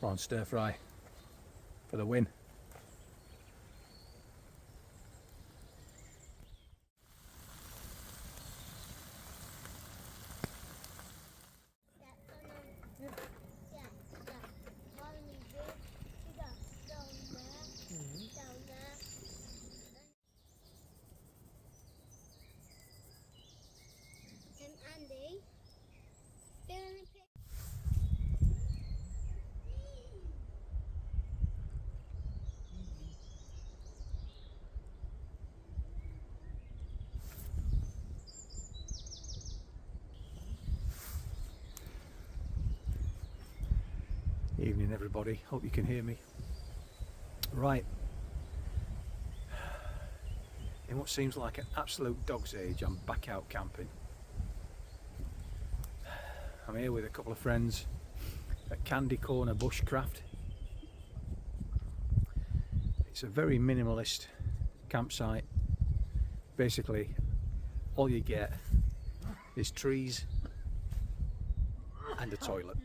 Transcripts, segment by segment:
prawn stir fry for the win. Andy, Evening everybody, hope you can hear me. Right, in what seems like an absolute dog's age, I'm back out camping. I'm here with a couple of friends at Candy Corner Bushcraft. It's a very minimalist campsite. Basically, all you get is trees and a toilet.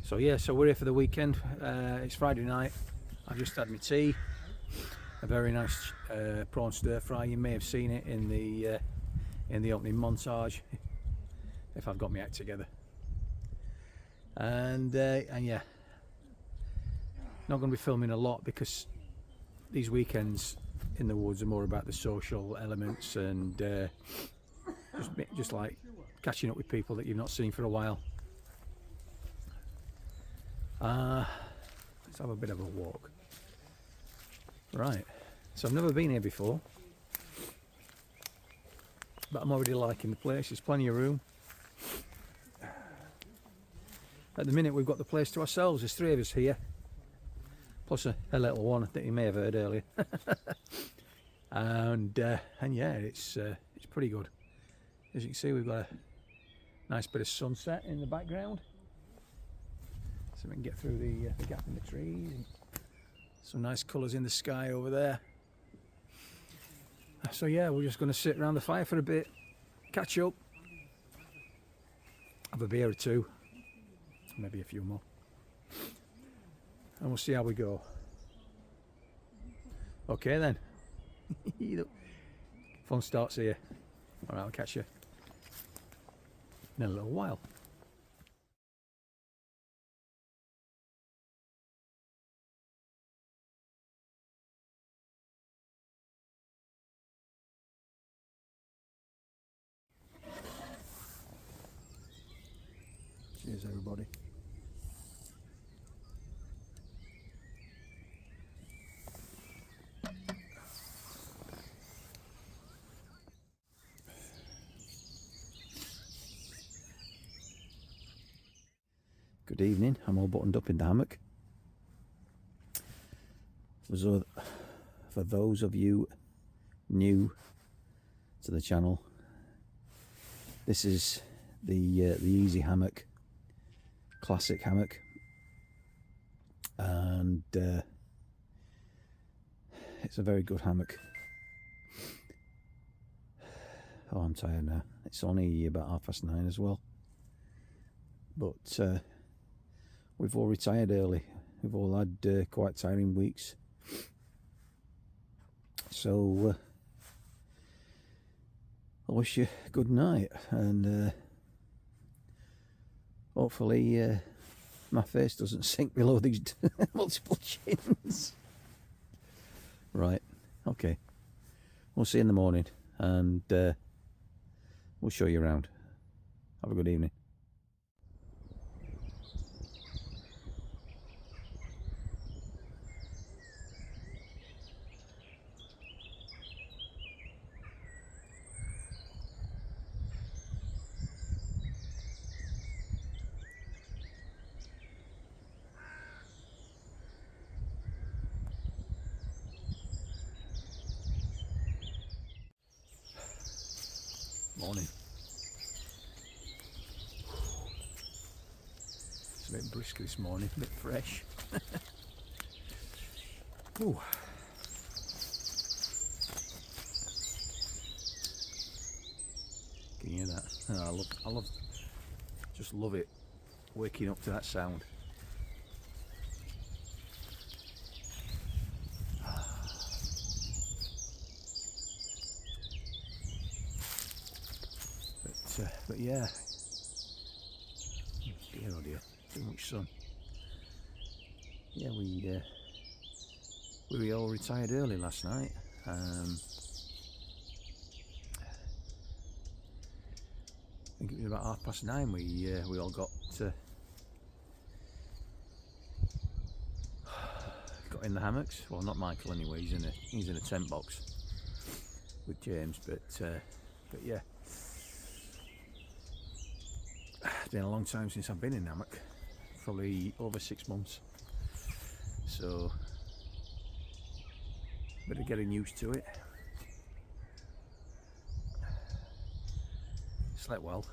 So yeah, so we're here for the weekend. It's Friday night. I've just had my tea, a very nice prawn stir fry. You may have seen it in the opening montage, if I've got my act together. And yeah, not going to be filming a lot because these weekends in the woods are more about the social elements and just like catching up with people that you've not seen for a while. Let's have a bit of a walk. Right, so I've never been here before, but I'm already liking the place. There's plenty of room. At the minute we've got the place to ourselves. There's 3 of us here, plus a little one that you may have heard earlier. and yeah, it's pretty good. As you can see, we've got a nice bit of sunset in the background, so we can get through the gap in the trees. And some nice colours in the sky over there. So yeah, we're just going to sit around the fire for a bit, catch up, have a beer or 2, maybe a few more, and we'll see how we go. Okay then. Fun starts here. Alright, I'll catch you in a little while. Cheers everybody. Good evening, I'm all buttoned up in the hammock. For those of you new to the channel, this is the easy hammock, classic hammock, and it's a very good hammock. Oh, I'm tired now. It's only about 9:30 as well, but we've all retired early. We've all had quite tiring weeks, so I wish you good night, and hopefully my face doesn't sink below these multiple chins. Right, okay, we'll see you in the morning, and we'll show you around. Have a good evening. Morning. It's a bit brisk this morning, a bit fresh. Ooh. Can you hear that? Oh, just love it waking up to that sound. But yeah, dear oh dear, too much sun. Yeah, we all retired early last night. I think it was about 9:30. We all got in the hammocks. Well, not Michael anyway. He's in a tent box with James. But yeah, it's been a long time since I've been in hammock. Probably over 6 months. So, bit of getting used to it. Slept well.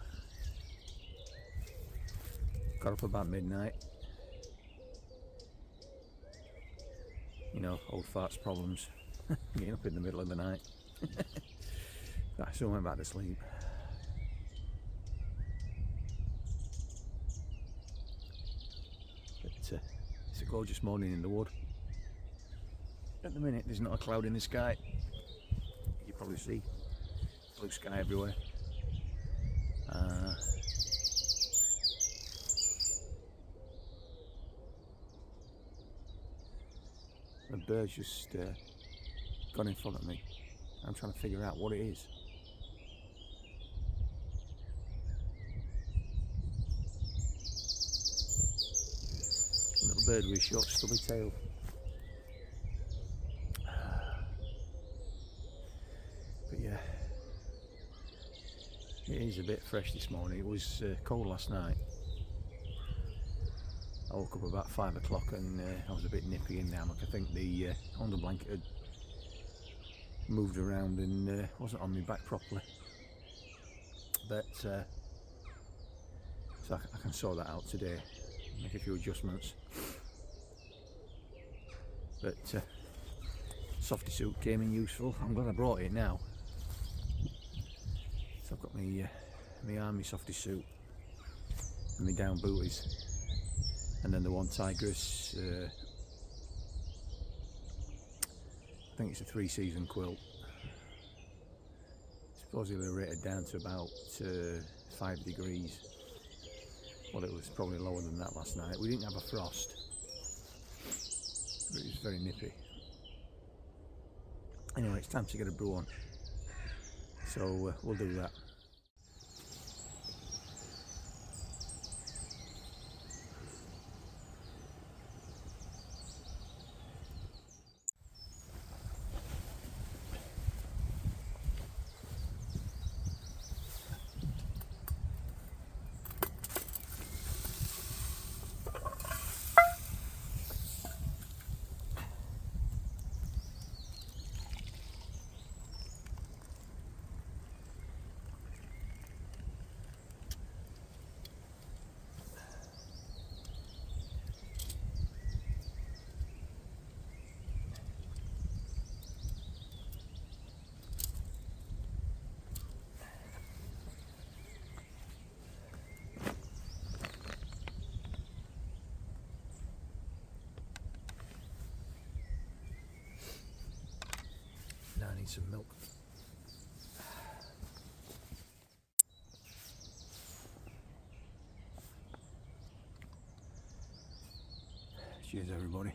Got up about midnight. You know, old farts problems. Getting up in the middle of the night. So I went back to sleep. But it's a gorgeous morning in the wood. At the minute there's not a cloud in the sky. You probably see blue sky everywhere. The bird's just gone in front of me. I'm trying to figure out what it is. A little bird with a short stubby tail. But yeah, it is a bit fresh this morning. It was cold last night. I woke up about 5 o'clock and I was a bit nippy in the hammock. I think the under blanket had moved around and wasn't on my back properly. But so I can sort that out today, make a few adjustments. But softy suit came in useful. I'm glad I brought it now. So I've got my army softy suit and my down booties. And then the one Tigress, I think it's a 3-season quilt. Supposedly rated down to about 5 degrees. Well, it was probably lower than that last night. We didn't have a frost, but it was very nippy. Anyway, it's time to get a brew on. So we'll do that. I need some milk. Cheers, everybody.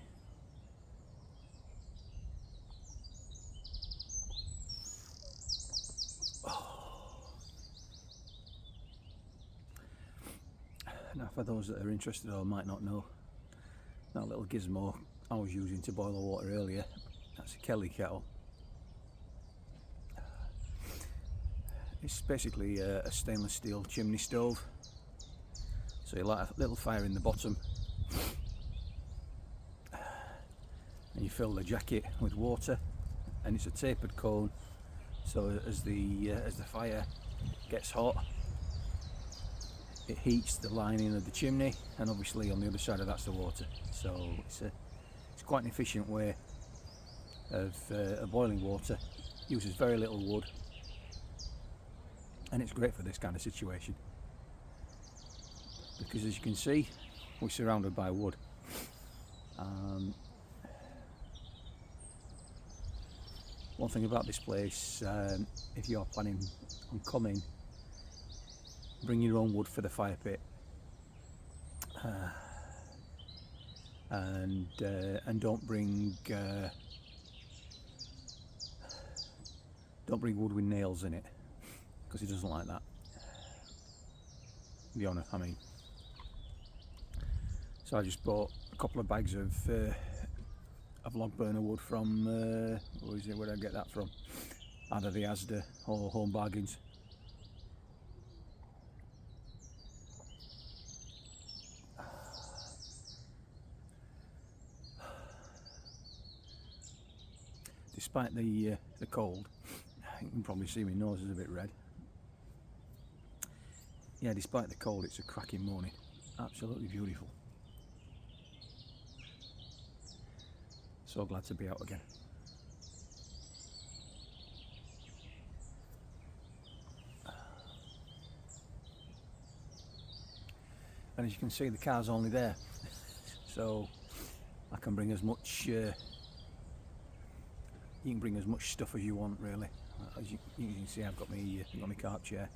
Now, for those that are interested or might not know, that little gizmo I was using to boil the water earlier, that's a Kelly kettle. It's basically a stainless steel chimney stove. So you light a little fire in the bottom and you fill the jacket with water, and it's a tapered cone, so as the fire gets hot it heats the lining of the chimney, and obviously on the other side of that's the water. So it's quite an efficient way of boiling water. Uses very little wood, and it's great for this kind of situation because as you can see, we're surrounded by wood. One thing about this place, if you're planning on coming, bring your own wood for the fire pit, and don't bring wood with nails in it, because he doesn't like that. To be honest, I mean. So I just bought a couple of bags of log burner wood from where did I get that from? Either the Asda or Home Bargains. Despite the cold, you can probably see my nose is a bit red. Yeah, despite the cold, it's a cracking morning. Absolutely beautiful. So glad to be out again. And as you can see, the car's only there, so I can bring as much. You can bring as much stuff as you want, really. As you can see, I've got my carp chair,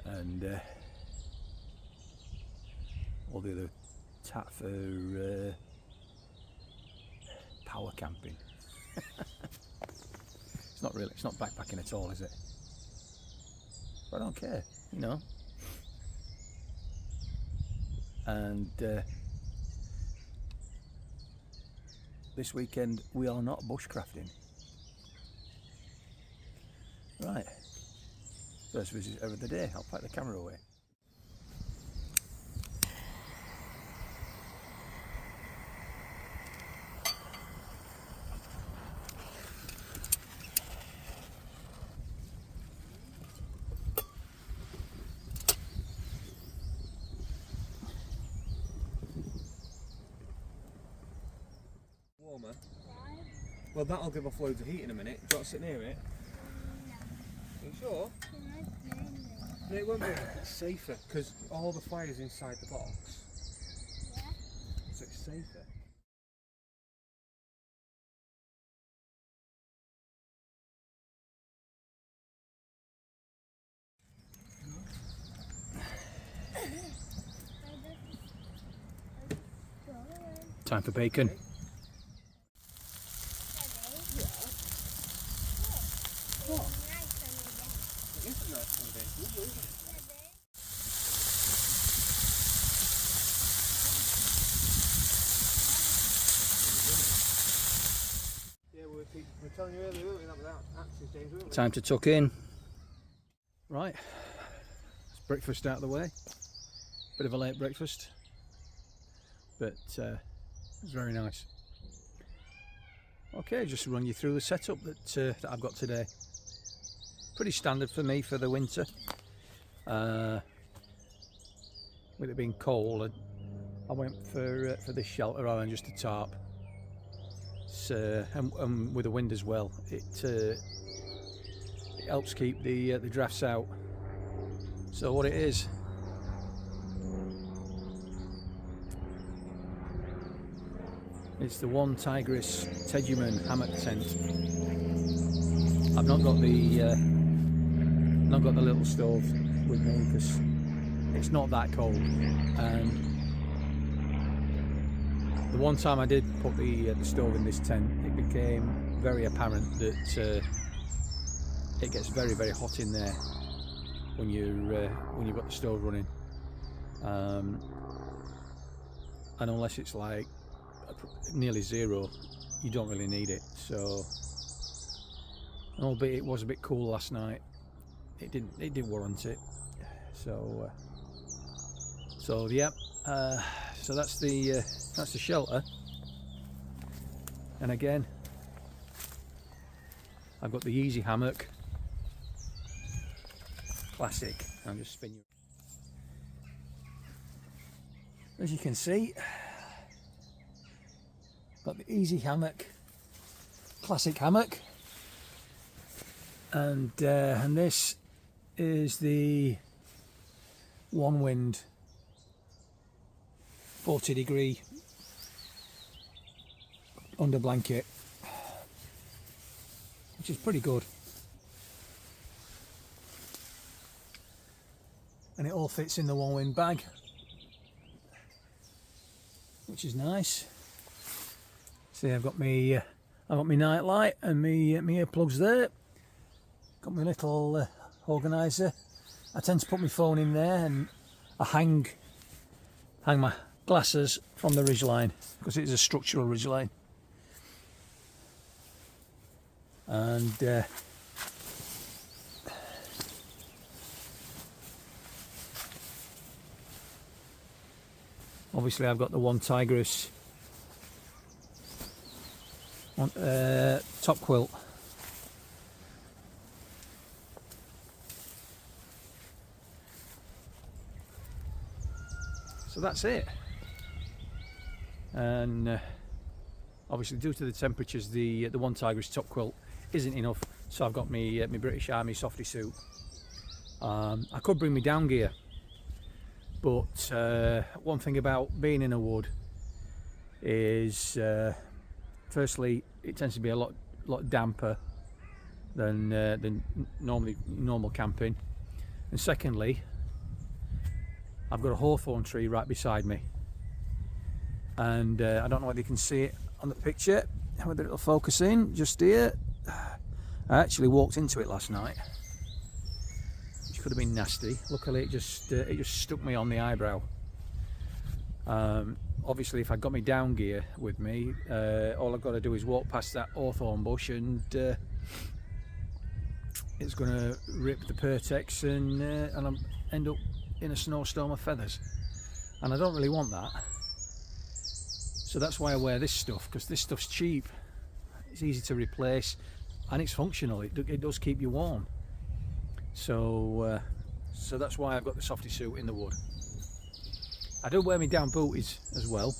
and all the other tat for power camping. It's not backpacking at all, is it? But I don't care, you know. And this weekend we are not bushcrafting. Right, first visitor of the day. I'll pack the camera away. Warmer. Well, that'll give off loads of heat in a minute. Do you want to sit near it? No. Are you sure? No, it won't be. It's safer because all the fire's inside the box. Yeah. So it's safer. Time for bacon. Yeah, we were telling you earlier, weren't we, that without axes, James, weren't we? Time to tuck in. Right, it's breakfast out of the way. Bit of a late breakfast, but it's very nice. Okay, just run you through the setup that I've got today. Pretty standard for me for the winter. With it being cold, I went for this shelter rather than just a tarp. And with the wind as well, it helps keep the drafts out. So what it is, it's the one Tigris Tegumen hammock tent. I've not got the little stove with me because it's not that cold, and the one time I did put the stove in this tent, it became very apparent that it gets very, very hot in there when you've got the stove running, and unless it's like nearly zero, you don't really need it. So, albeit it was a bit cool last night, it didn't warrant it. So yeah. So that's the shelter, and again I've got the easy hammock, classic. I'll just spin you. As you can see, got the easy hammock, classic hammock, and this is the one wind, 40-degree under blanket, which is pretty good. And it all fits in the one wind bag, which is nice. See, I've got my night light and my earplugs there. Got my little organiser. I tend to put my phone in there, and I hang my glasses from the ridgeline because it is a structural ridgeline. And obviously I've got the one Tigris top quilt. So that's it. And obviously, due to the temperatures, the one Tigris top quilt isn't enough, so I've got my British Army softy suit. I could bring me down gear, but one thing about being in a wood is, firstly, it tends to be a lot damper than normal camping, and secondly, I've got a hawthorn tree right beside me, and I don't know whether you can see it on the picture, whether it'll focus in just here. I actually walked into it last night, which could have been nasty. Luckily it just stuck me on the eyebrow. Obviously if I got my down gear with me, all I've got to do is walk past that hawthorn bush, and it's going to rip the Pertex, and I'll end up in a snowstorm of feathers, and I don't really want that. So that's why I wear this stuff, because this stuff's cheap, it's easy to replace, and it's functional. It does keep you warm. So so that's why I've got the softy suit in the wood. I do wear my down booties as well,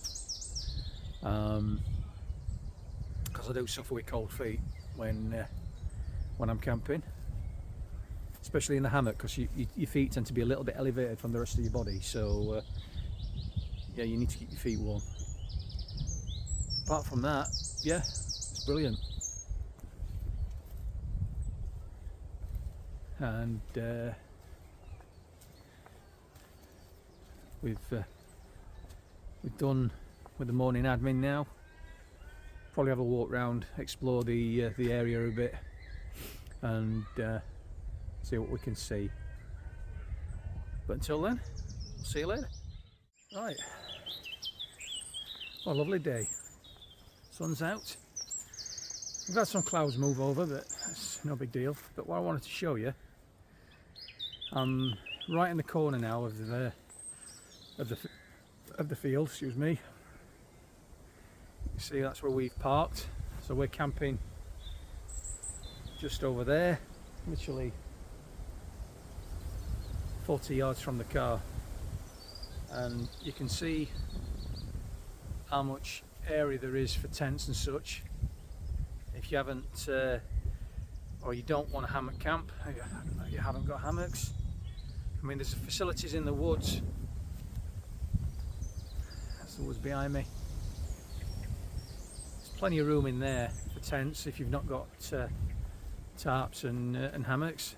because I do suffer with cold feet when I'm camping, especially in the hammock, because your feet tend to be a little bit elevated from the rest of your body. So yeah, you need to keep your feet warm. Apart from that, yeah, it's brilliant. And we've done with the morning admin now. Probably have a walk round, explore the area a bit, and see what we can see. But until then, I'll see you later. Right, what a lovely day. Sun's out. We've had some clouds move over, but that's no big deal. But what I wanted to show you, I'm right in the corner now of the field. Excuse me. You see, that's where we've parked. So we're camping just over there, literally 40 yards from the car, and you can see how much area there is for tents and such. If you haven't or you don't want a hammock camp, you haven't got hammocks, I mean, there's facilities in the woods. That's the woods behind me. There's plenty of room in there for tents if you've not got tarps and hammocks.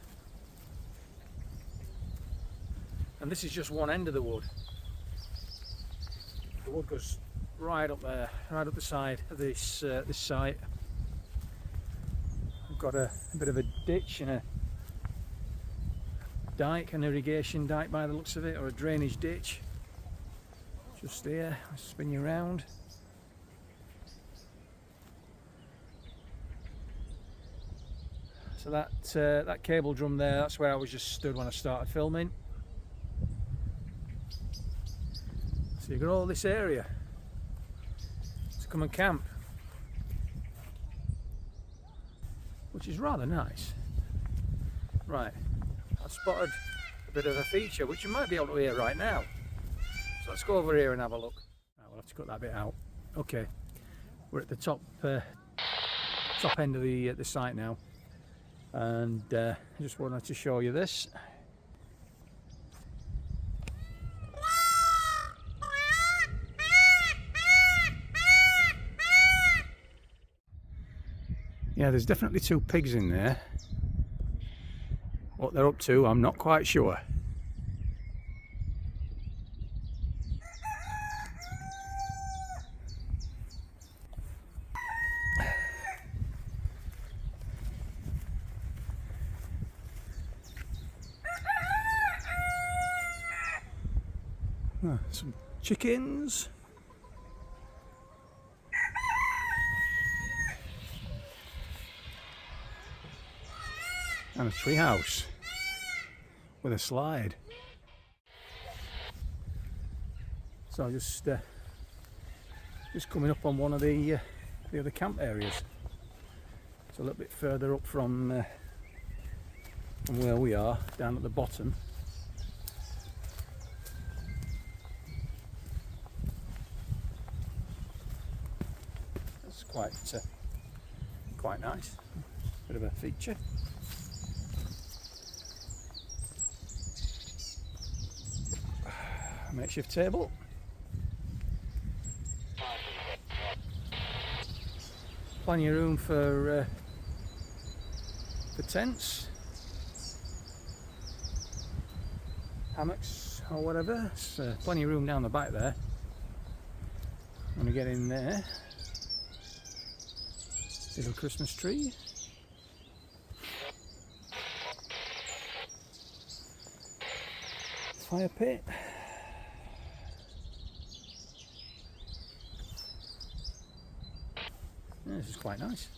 And this is just one end of the wood. The wood goes right up there, right up the side of this this site. I've got a bit of a ditch and a dike, an irrigation dike by the looks of it, or a drainage ditch. Just there, I'll spin you around. So that cable drum there, that's where I was just stood when I started filming. So you've got all this area to come and camp, which is rather nice. Right, I've spotted a bit of a feature which you might be able to hear right now. So let's go over here and have a look. Right, we'll have to cut that bit out. Okay, we're at the top end of the site now, and I just wanted to show you this. Yeah, there's definitely 2 pigs in there. What they're up to, I'm not quite sure. Some chickens. And a tree house with a slide. So just coming up on one of the other camp areas. It's a little bit further up from where we are, down at the bottom. That's quite nice. Bit of a feature. Makeshift table. Plenty of room for tents, hammocks or whatever. There's plenty of room down the back there. When we get in there, little Christmas tree. Fire pit. Yeah, this is quite nice.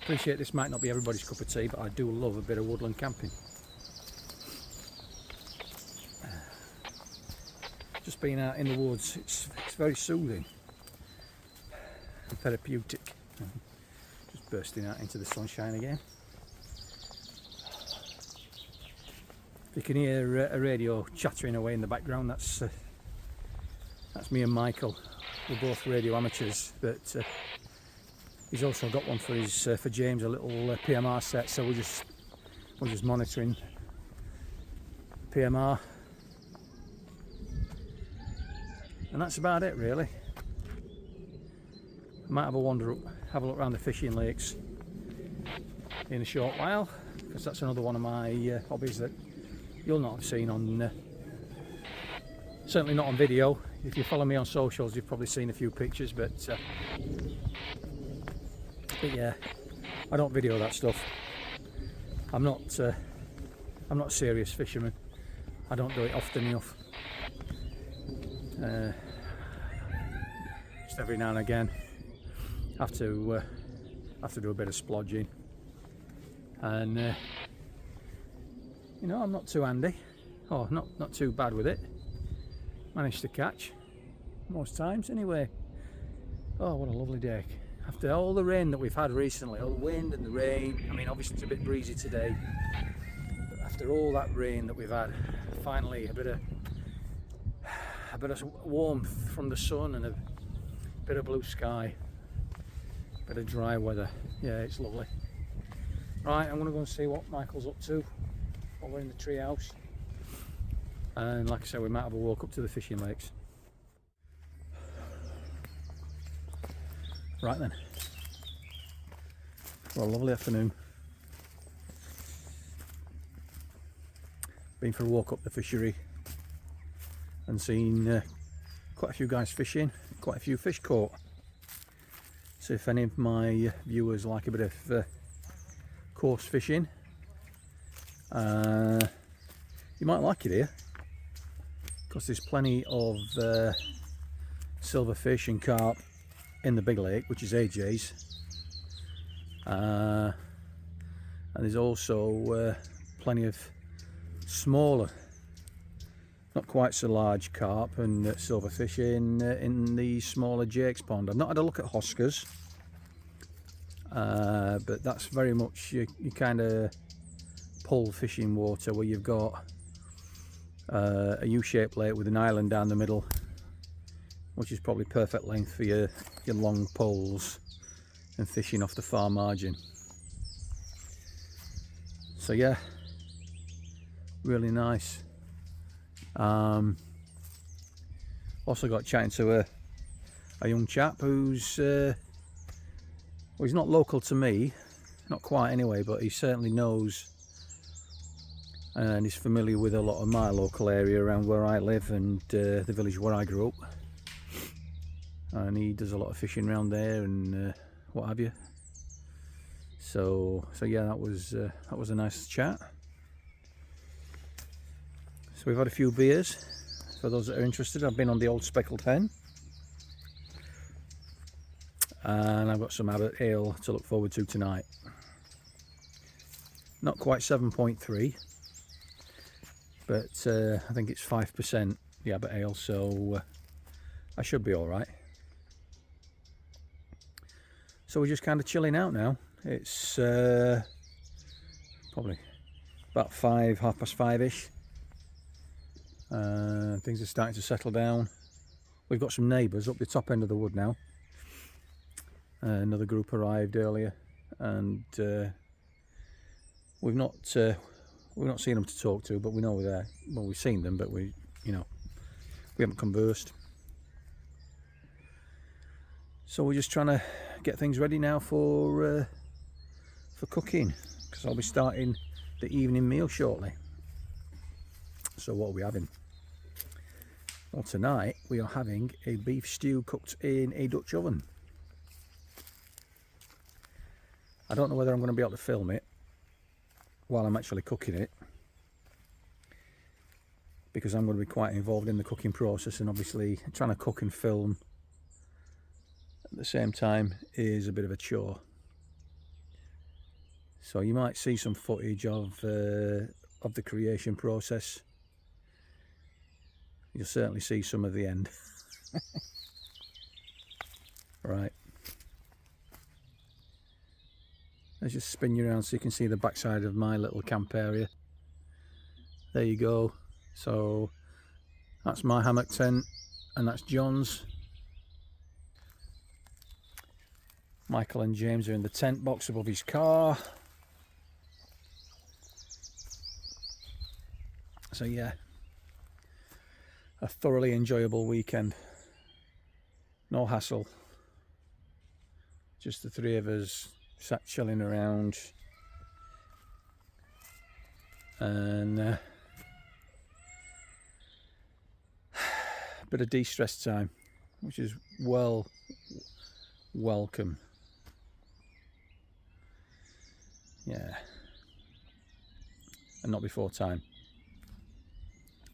Appreciate this might not be everybody's cup of tea, but I do love a bit of woodland camping. Just being out in the woods, it's very soothing and therapeutic. Just bursting out into the sunshine again. If you can hear a radio chattering away in the background, that's me and Michael. We're both radio amateurs, but he's also got one for his for James, a little PMR set. So we're just monitoring PMR, and that's about it really. I might have a wander up, have a look around the fishing lakes in a short while, because that's another one of my hobbies that you'll not have seen on, certainly not on video. If you follow me on socials, you've probably seen a few pictures, but yeah, I don't video that stuff. I'm not a serious fisherman. I don't do it often enough. Just every now and again, have to do a bit of splodging, and you know, I'm not too handy, or not too bad with it. Managed to catch most times anyway. Oh, what a lovely day. After all the rain that we've had recently, all the wind and the rain, I mean obviously it's a bit breezy today, but after all that rain that we've had, finally a bit of warmth from the sun and a bit of blue sky, a bit of dry weather. Yeah, it's lovely. Right, I'm going to go and see what Michael's up to over in the tree house. And like I said, we might have a walk up to the fishing lakes. Right then. Well, lovely afternoon. Been for a walk up the fishery and seen quite a few guys fishing, quite a few fish caught. So if any of my viewers like a bit of coarse fishing, you might like it here, because there's plenty of silverfish and carp in the big lake, which is AJ's, and there's also plenty of smaller, not quite so large carp and silverfish in the smaller Jake's pond. I've not had a look at Hoskers, but that's very much your kind of pull fishing water, where you've got a U-shaped lake with an island down the middle, which is probably perfect length for your long poles and fishing off the far margin. So yeah, really nice. Also got chatting to a young chap who's Well, he's not local to me, not quite anyway, but he certainly knows and he's familiar with a lot of my local area around where I live and the village where I grew up. And he does a lot of fishing around there and what have you. So yeah, that was a nice chat. So we've had a few beers for those that are interested. I've been on the Old Speckled Hen, and I've got some Abbott ale to look forward to tonight. Not quite 7.3, but I think it's 5% the Abbott ale, so I should be all right. So we're just kind of chilling out now. It's probably about 5:30ish. Things are starting to settle down. We've got some neighbours up the top end of the wood now. Another group arrived earlier, and we've not seen them to talk to, but we know they're there. Well, we've seen them, but we haven't conversed. So we're just trying to get things ready now for cooking, because I'll be starting the evening meal shortly. So what are we having? Well, tonight we are having a beef stew cooked in a Dutch oven. I don't know whether I'm going to be able to film it while I'm actually cooking it, because I'm going to be quite involved in the cooking process, and obviously trying to cook and film at the same time is a bit of a chore. So you might see some footage of the creation process. You'll certainly see some of the end. Right. Let's just spin you around so you can see the backside of my little camp area. There you go. So that's my hammock tent, and that's John's. Michael and James are in the tent box above his car. So yeah, a thoroughly enjoyable weekend. No hassle. Just the three of us sat chilling around, and a bit of de-stress time, which is welcome. Yeah, and not before time.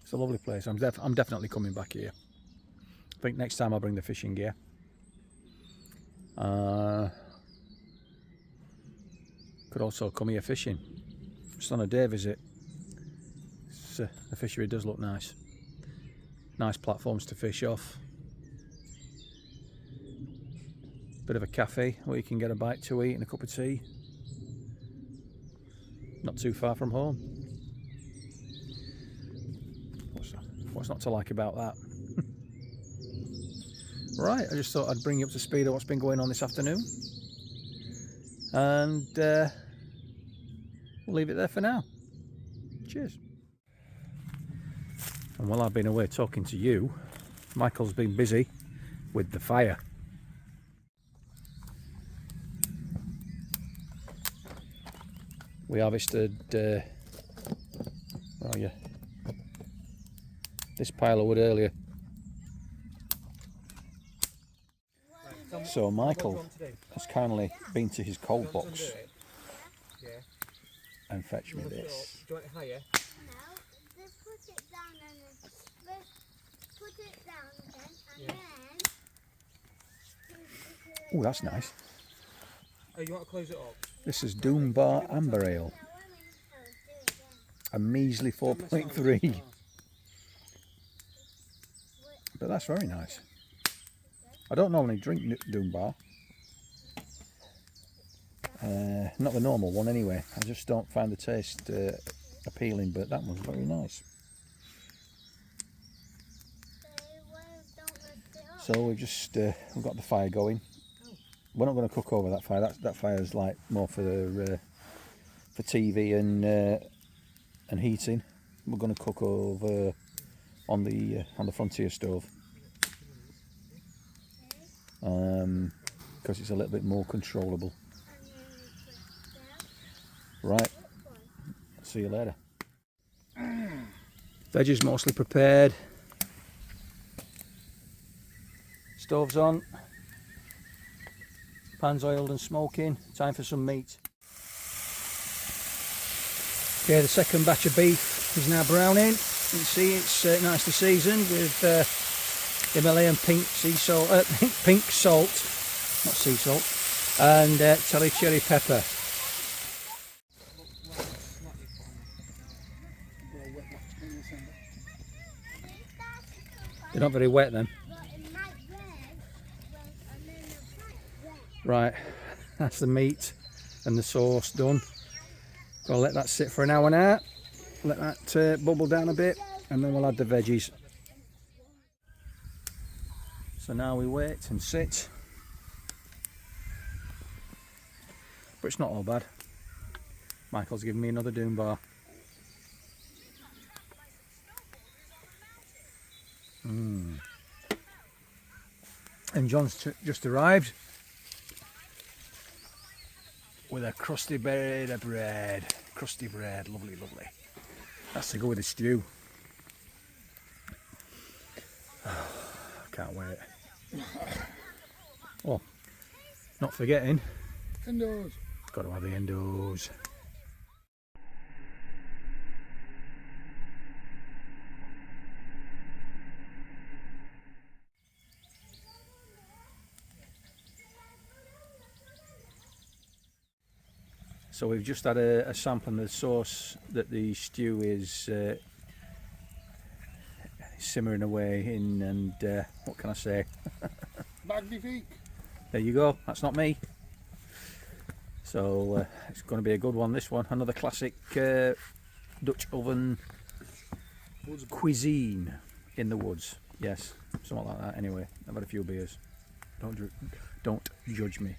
It's a lovely place. I'm definitely coming back here. I think next time I'll bring the fishing gear. Could also come here fishing, just on a day visit. The fishery does look nice. Nice platforms to fish off. Bit of a cafe where you can get a bite to eat and a cup of tea. Not too far from home. What's not to like about that? Right, I just thought I'd bring you up to speed on what's been going on this afternoon, and we'll leave it there for now. Cheers. And while I've been away talking to you, Michael's been busy with the fire. We harvested this pile of wood earlier. So Michael has kindly been to his cold box and fetched me this. Do you want it higher? No, just put it down and then put it down again, and then. Oh, that's nice. Oh, you want to close it up? This is Doombar Amber Ale, a measly 4.3. But that's very nice. I don't normally drink Doombar. Not the normal one anyway. I just don't find the taste appealing, but that one's very nice. So we've got the fire going. We're not going to cook over that fire. That fire's like more for TV and heating. We're going to cook over on the Frontier stove. because it's a little bit more controllable. And then we put Right, that one. see you later. Veggies mostly prepared. Stove's on. Pan's oiled and smoking. Time for some meat. Okay, the second batch of beef is now browning. You can see it's nicely seasoned with Himalayan pink sea salt, pink salt, not sea salt, and Telly cherry pepper. They're not very wet then. But it might red and then the plant wet. Right, that's the meat and the sauce done. I'll let that sit for an hour now. Let that bubble down a bit, and then we'll add the veggies. So now we wait and sit. But it's not all bad. Michael's giving me another doom bar. And John's just arrived with a crusty bit of bread. Crusty bread, lovely, lovely. That's to go with the stew. Can't wait. Oh, not forgetting, Endos. got to have the endos. So we've just had a sample of the sauce that the stew is simmering away in, and what can I say? Magnifique. There you go, that's not me. So it's going to be a good one, this one. Another classic Dutch oven cuisine in the woods. Yes, something like that. Anyway, I've had a few beers. Don't judge me.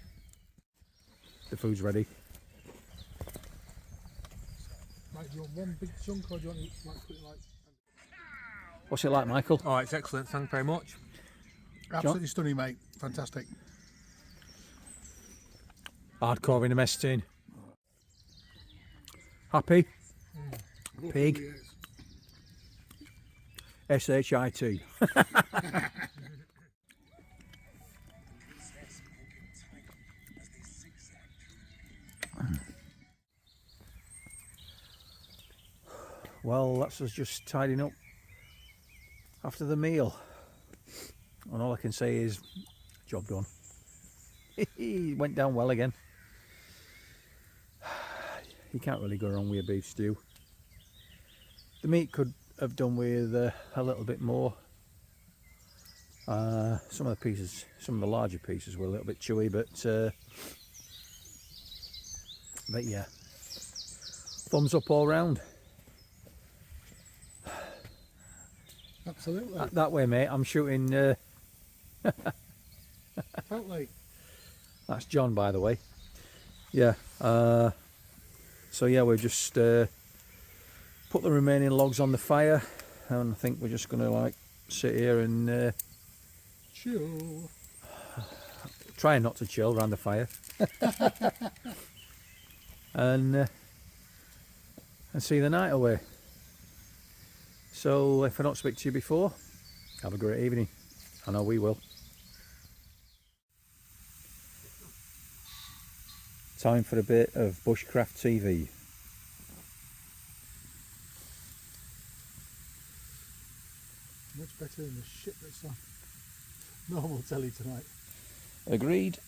The food's ready. Right, do you want one big chunk or do you want to put it like... What's it like, Michael? Oh, it's excellent, thank you very much. Absolutely stunning, mate. Fantastic. Hardcore in the mess tin. Happy? Pig? S-H-I-T. Well, that's us just tidying up after the meal. And all I can say is, job done. It went down well again. You can't really go wrong with a beef stew. The meat could have done with a little bit more. Some of the larger pieces were a little bit chewy, but yeah, thumbs up all round. Absolutely. That way, mate. I'm shooting. Totally. That's John, by the way. Yeah. So yeah, we've just put the remaining logs on the fire, and I think we're just going to like sit here and Chill. try not to chill around the fire, and see the night away. So if I don't speak to you before, have a great evening. I know we will. Time for a bit of Bushcraft TV. Much better than the shit that's on normal telly tonight. Agreed.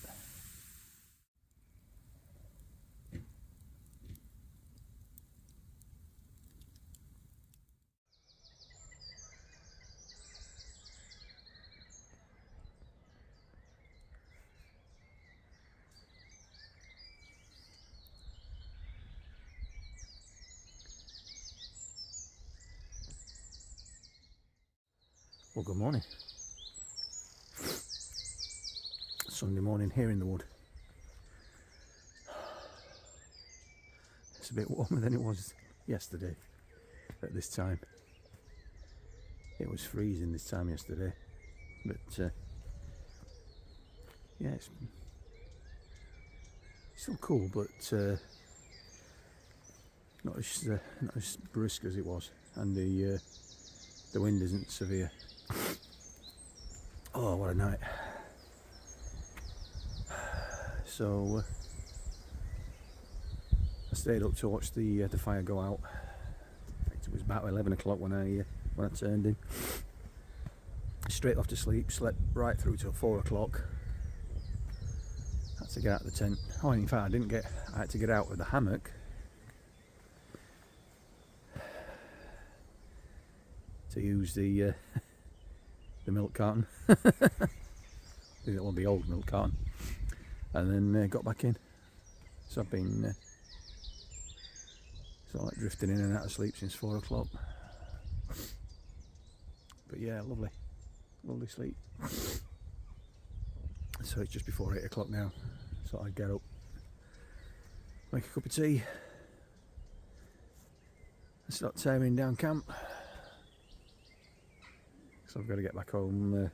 Well, good morning. Sunday morning here in the wood. It's a bit warmer than it was yesterday at this time. It was freezing this time yesterday, but yeah, it's Still cool, but not as brisk as it was, and the wind isn't severe. Oh, what a night! So I stayed up to watch the fire go out. In fact, it was about 11 o'clock when I turned in. Straight off to sleep, slept right through till 4 o'clock. Had to get out of the tent. Oh, in fact, I had to get out with the hammock to use the milk carton. Well, the old milk carton, and then got back in. So I've been sort of like drifting in and out of sleep since 4 o'clock. But yeah, lovely sleep. So it's just before 8 o'clock now, so I'd get up, make a cup of tea, and start tearing down camp. So I've got to get back home,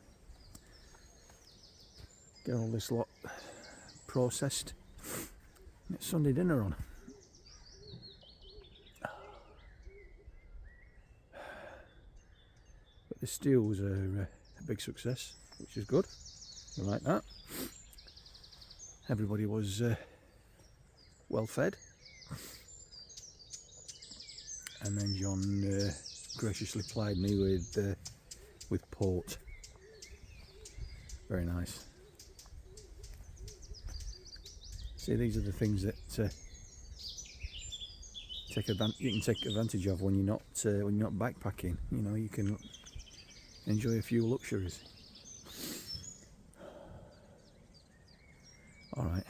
get all this lot processed. It's Sunday dinner on. But the stews are a big success, which is good. I like that. Everybody was well fed, and then John graciously plied me with port. Very nice. See, these are the things that you can take advantage of when you're not backpacking. You know, you can enjoy a few luxuries. All right,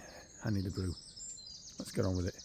I need a brew. Let's get on with it.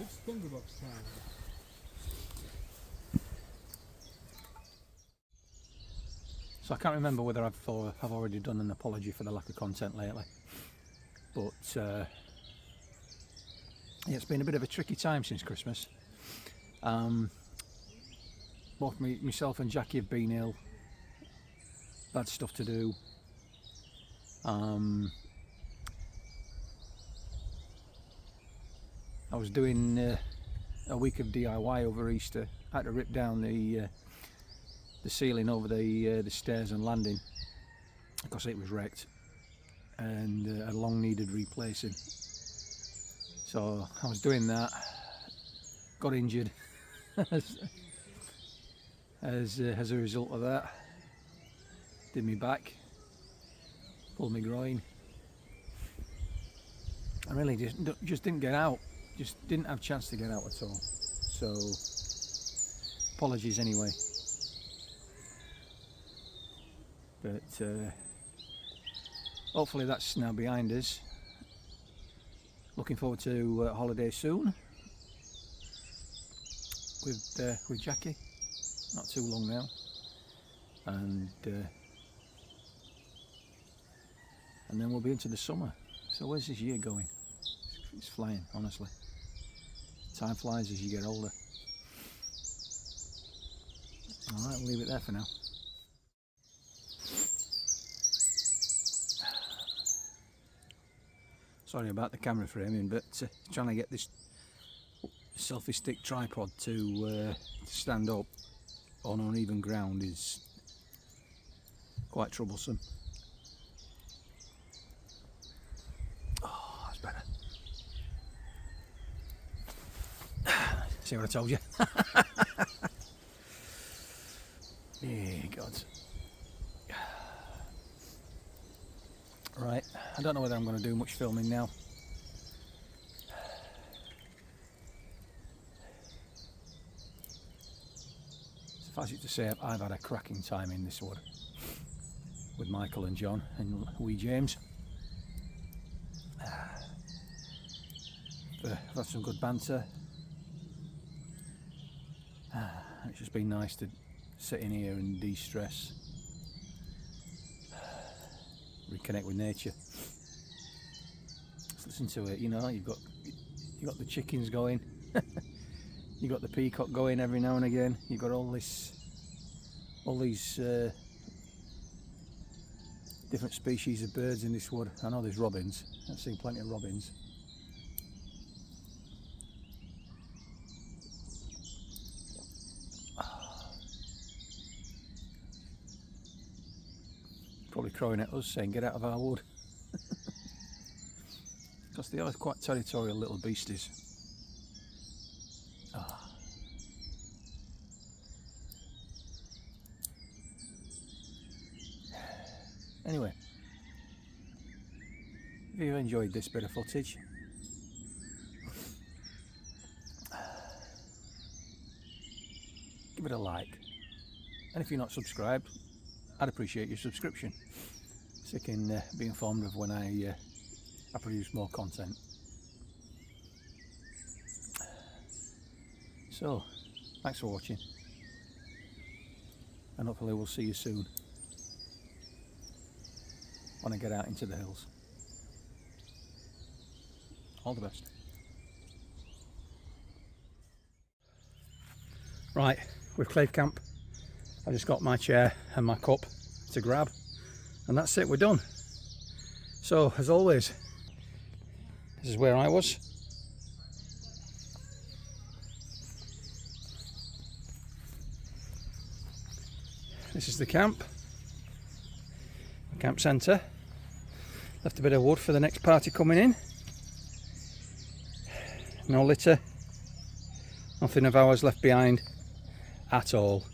It's Thunderbox time. So I can't remember whether I've already done an apology for the lack of content lately, but yeah, it's been a bit of a tricky time since Christmas. Both myself and Jackie have been ill, bad stuff to do. I was doing a week of DIY over Easter. I had to rip down the ceiling over the stairs and landing because it was wrecked and had long needed replacing. So I was doing that, got injured as a result of that. Did me back, pulled my groin. I really just didn't get out. Just didn't have a chance to get out at all. So apologies anyway. But hopefully that's now behind us. Looking forward to holiday soon. with Jackie, not too long now, and then we'll be into the summer. So where's this year going? It's flying, honestly. Time flies as you get older. Alright, we'll leave it there for now. Sorry about the camera framing, but trying to get this selfie stick tripod to stand up on uneven ground is quite troublesome. Oh, that's better. See what I told you? Yeah, God. Right, I don't know whether I'm going to do much filming now. Suffice it to say, I've had a cracking time in this wood with Michael and John and wee James. I've had some good banter. It's just been nice to sit in here and de-stress, reconnect with nature. Just listen to it. You know, you got the chickens going, you got the peacock going every now and again. You got all these different species of birds in this wood. I know there's robins. I've seen plenty of robins. Probably crowing at us saying get out of our wood. Because they are quite territorial little beasties. Anyway, if you've enjoyed this bit of footage, give it a like, and if you're not subscribed, I'd appreciate your subscription so you can be informed of when I produce more content. So, thanks for watching, and hopefully we'll see you soon when I get out into the hills. All the best. Right, we've cleared camp. I just got my chair and my cup to grab, and that's it, we're done. So, as always, this is where I was. This is the camp centre. Left a bit of wood for the next party coming in. No litter, nothing of ours left behind at all.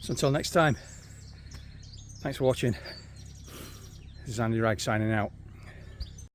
So until next time, thanks for watching. This is Andy Ragg signing out.